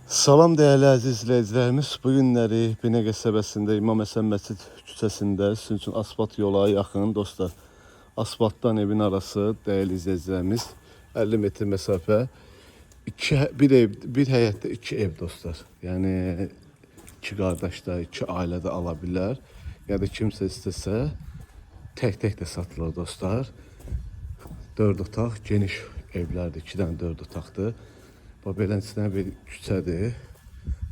Salam değerli əziz izləyicilərimiz. Bu günləri Binəqə qəsəbəsində İmam Həsən Məscid küçəsində sizin üçün asfalt yola yaxın dostlar. Asfaltdan evin arası değerli izləyicilərimiz 50 metr məsafə. Bir ev, bir həyətdə iki ev dostlar. Yəni iki qardaş da, iki ailə də ala bilər. Ya da kimsə istəsə tək-tək də satılır dostlar. 4 otaq geniş evlərdir. 2 dənə 4 otaqdır. Bu beləsinə bir küçədir.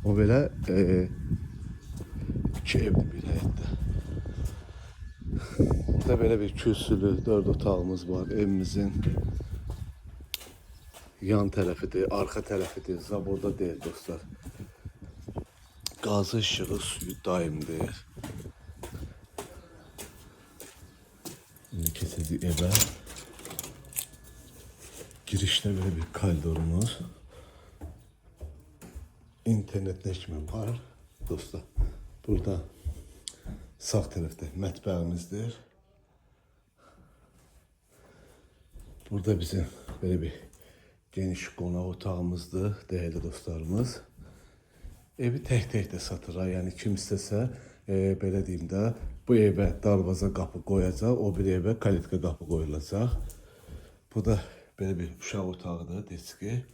O belə iki evdir bir həyətdə. Burada belə bir kürsülü 4 otağımız var. Evimizin yan tərəfidir, arxa tərəfidir. Zaborda deyil dostlar. Qazı işığı suyu daimdir. İndi keçəcək evə. Girişdə belə bir koridorumuz. İnternet kimi var dostlar. Burada sağ tərəfdə mətbəximizdir. Burada bizim böyle bir geniş qonaq otağımızdır değerli dostlarımız. Evi tək-tək də satır. Yəni kim istəsə belə deyim də bu evə darvaza qapı qoyacaq, o bir evə kalitka qapı qoyulacaq. Bu da böyle bir uşaq otağıdır, deski.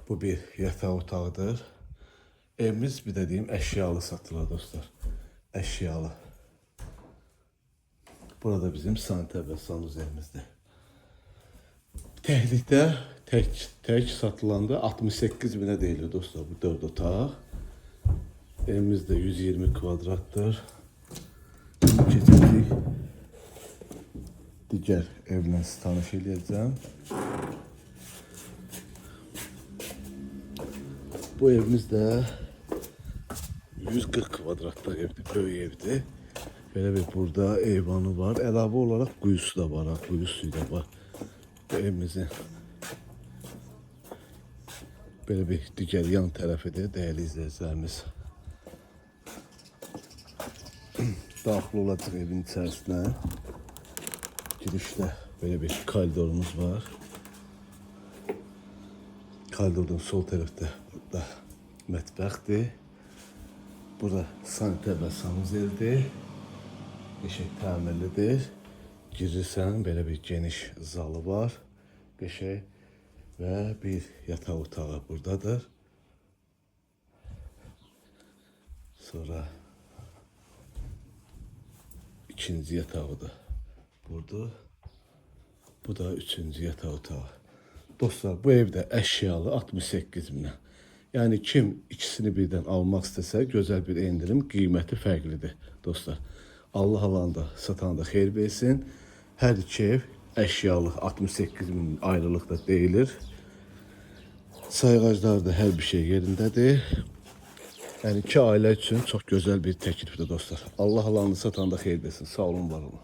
Bu bir yataq otağıdır. Evimiz bir de diyeyim eşyalı satılır dostlar. Eşyalı. Burada bizim sanitar ve sanuzemizde. Təklikdə tek satılanda 68 binə deyilir dostlar bu 4 otaq. Evimiz de 120 kvadrattır. Keçəcək. Digər evlə tanış edəcəm. Bu evimiz de 140 kvadratlı evdir, böyük evdir. Böyle bir burada eyvanı var. Əlavə olarak quyusu da var, quyu suyu da var. Bu evimizin böyle bir digər yan tərəfidir, değerli izləyicilərimiz. Daxil olacaq evin içərisinə. Girişdə böyle bir koridorumuz var. Koridorun sol tərəfdə burada mətbəxdir. Burada sanitar və sanuzeldir. Qəşəng təmirlidir. Girirsən belə bir geniş zalı var. Qəşəng və bir yataq otağı buradadır. Sonra ikinci yatağı da burada. Bu da üçüncü yataq otağı. Dostlar bu evde eşyalı 68 binə. Yani kim ikisini birden almak istese güzel bir indirim, kıymeti farklıdır dostlar. Allah alanda satanda xeyir versin. Her iki ev eşyalı 68 bin ayrılıkta değilir. Sayğaclar da her bir şey yerindedir. Yani iki aile için çok güzel bir teklifdir dostlar. Allah alanı satanda xeyir versin. Sağ olun, var olun.